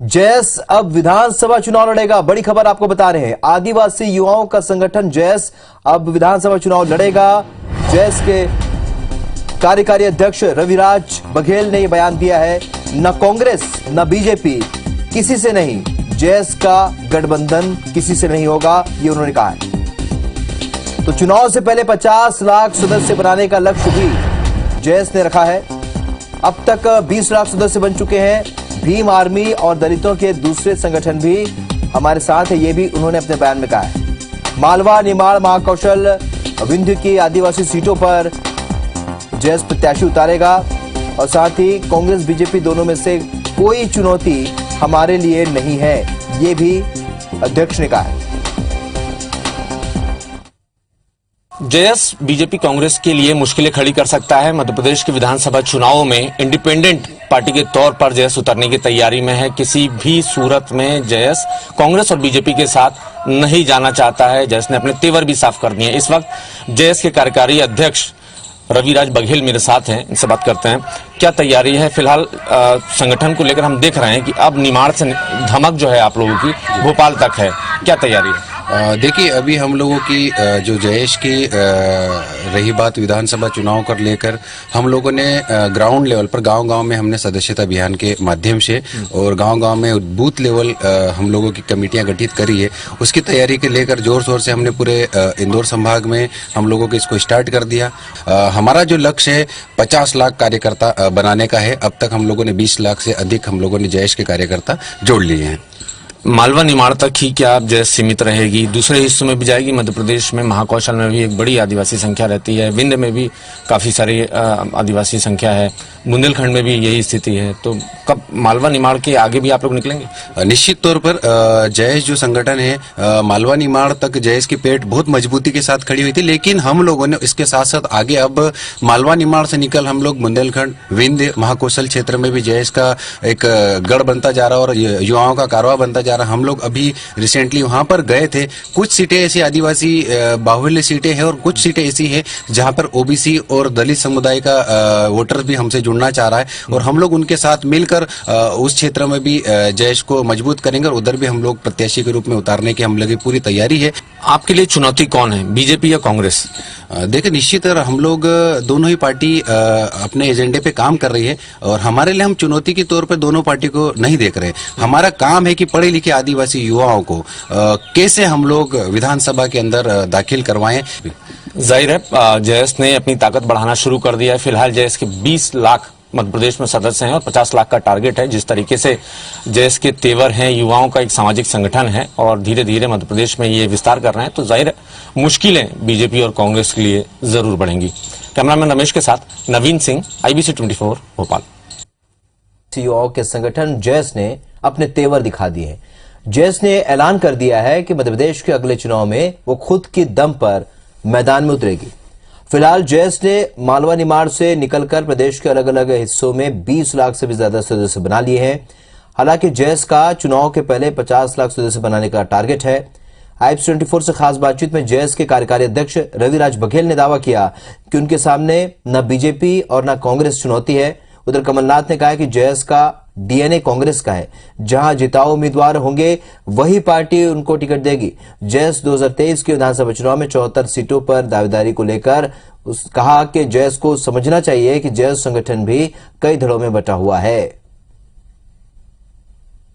जयस अब विधानसभा चुनाव लड़ेगा। बड़ी खबर आपको बता रहे हैं, आदिवासी युवाओं का संगठन जयस अब विधानसभा चुनाव लड़ेगा। जयस के कार्यकारी अध्यक्ष रविराज बघेल ने यह बयान दिया है। न कांग्रेस न बीजेपी, किसी से नहीं, जयस का गठबंधन किसी से नहीं होगा, ये उन्होंने कहा है। तो चुनाव से पहले 50 लाख सदस्य बनाने का लक्ष्य भी जयस ने रखा है। अब तक 20 लाख सदस्य बन चुके हैं। भीम आर्मी और दलितों के दूसरे संगठन भी हमारे साथ है, ये भी उन्होंने अपने बयान में कहा है। मालवा, निमाड़, महाकौशल, विंध्य की आदिवासी सीटों पर जयस प्रत्याशी उतारेगा और साथ ही कांग्रेस बीजेपी दोनों में से कोई चुनौती हमारे लिए नहीं है, ये भी अध्यक्ष ने कहा है। जयस बीजेपी कांग्रेस के लिए मुश्किलें खड़ी कर सकता है। मध्य प्रदेश के विधानसभा चुनावों में इंडिपेंडेंट पार्टी के तौर पर जयस उतरने की तैयारी में है। किसी भी सूरत में जयस कांग्रेस और बीजेपी के साथ नहीं जाना चाहता है। जयस ने अपने तेवर भी साफ कर दिए हैं। इस वक्त जयस के कार्यकारी अध्यक्ष रविराज बघेल मेरे साथ हैं, इनसे बात करते हैं। क्या तैयारी है फिलहाल संगठन को लेकर? हम देख रहे हैं कि अब निमाड़ से धमक जो है आप लोगों की भोपाल तक है, क्या तैयारी है? देखिए, अभी हम लोगों की जो जयेश की रही बात विधानसभा चुनाव कर लेकर, हम लोगों ने ग्राउंड लेवल पर गांव-गांव में हमने सदस्यता अभियान के माध्यम से और गांव-गांव में बूथ लेवल हम लोगों की कमेटियां गठित करी है। उसकी तैयारी के लेकर जोर शोर से हमने पूरे इंदौर संभाग में हम लोगों को इसको स्टार्ट कर दिया। हमारा जो लक्ष्य है 50 लाख कार्यकर्ता बनाने का है। अब तक हम लोगों ने 20 लाख से अधिक हम लोगों ने जयेश के कार्यकर्ता जोड़ लिए हैं। मालवा निमाड़ तक ही क्या जयस सीमित रहेगी? दूसरे हिस्सों में भी जाएगी? मध्य प्रदेश में महाकौशल में भी एक बड़ी आदिवासी संख्या रहती है, विंध्य में भी काफी सारी आदिवासी संख्या है, बुंदेलखंड में भी यही स्थिति है। तो कब मालवा निमाड़ के आगे भी आप लोग निकलेंगे? निश्चित तौर पर जयेश जो संगठन है, मालवा निमाड़ तक जयेश की पेट बहुत मजबूती के साथ खड़ी हुई थी, लेकिन हम लोगों ने इसके साथ साथ आगे अब मालवा निमाड़ से निकल हम लोग बुंदेलखंड, विंध्य, महाकौशल क्षेत्र में भी जयेश का एक गढ़ बनता जा रहा है और युवाओं का कारवा बनता जा रहा। हम लोग अभी रिसेंटली वहां पर गए थे। कुछ सीटें ऐसी आदिवासी बाहुल्य सीटें हैं और कुछ सीटें ऐसी हैं जहां पर ओबीसी और दलित समुदाय का वोटर भी हमसे जुड़ना चाह रहा है और हम लोग उनके साथ मिलकर उस क्षेत्र में भी जयेश को मजबूत करेंगे और उधर भी हम लोग प्रत्याशी के रूप में उतारने की हम लोग की पूरी तैयारी है। आपके लिए चुनौती कौन है, बीजेपी या कांग्रेस? देखिए, निश्चित हम लोग दोनों ही पार्टी अपने एजेंडे पे काम कर रही है और हमारे लिए हम चुनौती के तौर पे दोनों पार्टी को नहीं देख रहे। हमारा काम है कि पढ़े लिखे आदिवासी युवाओं को कैसे हम लोग विधानसभा के अंदर दाखिल करवाएं। जाहिर है जयस ने अपनी ताकत बढ़ाना शुरू कर दिया है। फिलहाल जयस के 20 लाख मध्य प्रदेश में सदस्य हैं और 50 लाख का टारगेट है। जिस तरीके से जयस के तेवर हैं, युवाओं का एक सामाजिक संगठन है और धीरे धीरे मध्य प्रदेश में ये विस्तार कर रहे हैं, तो जाहिर है मुश्किलें बीजेपी और कांग्रेस के लिए जरूर बढ़ेंगी। कैमरामैन रमेश के साथ नवीन सिंह, IBC 24 भोपाल। युवाओं के संगठन जयस ने अपने तेवर दिखा दिए हैं। जयस ने ऐलान कर दिया है कि मध्य प्रदेश के अगले चुनाव में वो खुद की दम पर मैदान में उतरेगी। फिलहाल जयस ने मालवा निमाड़ से निकलकर प्रदेश के अलग अलग हिस्सों में 20 लाख से भी ज्यादा सदस्य बना लिए हैं। हालांकि जयस का चुनाव के पहले 50 लाख सदस्य बनाने का टारगेट है। IBC 24 से खास बातचीत में जयस के कार्यकारी अध्यक्ष रविराज बघेल ने दावा किया कि उनके सामने न बीजेपी और न कांग्रेस चुनौती है। उधर कमलनाथ ने कहा कि जयस का DNA कांग्रेस का है, जहां जिताऊ उम्मीदवार होंगे वही पार्टी उनको टिकट देगी। जयस 2023 के विधानसभा चुनाव में 74 सीटों पर दावेदारी को लेकर कहा कि जयस को समझना चाहिए कि जयस संगठन भी कई धड़ों में बटा हुआ है।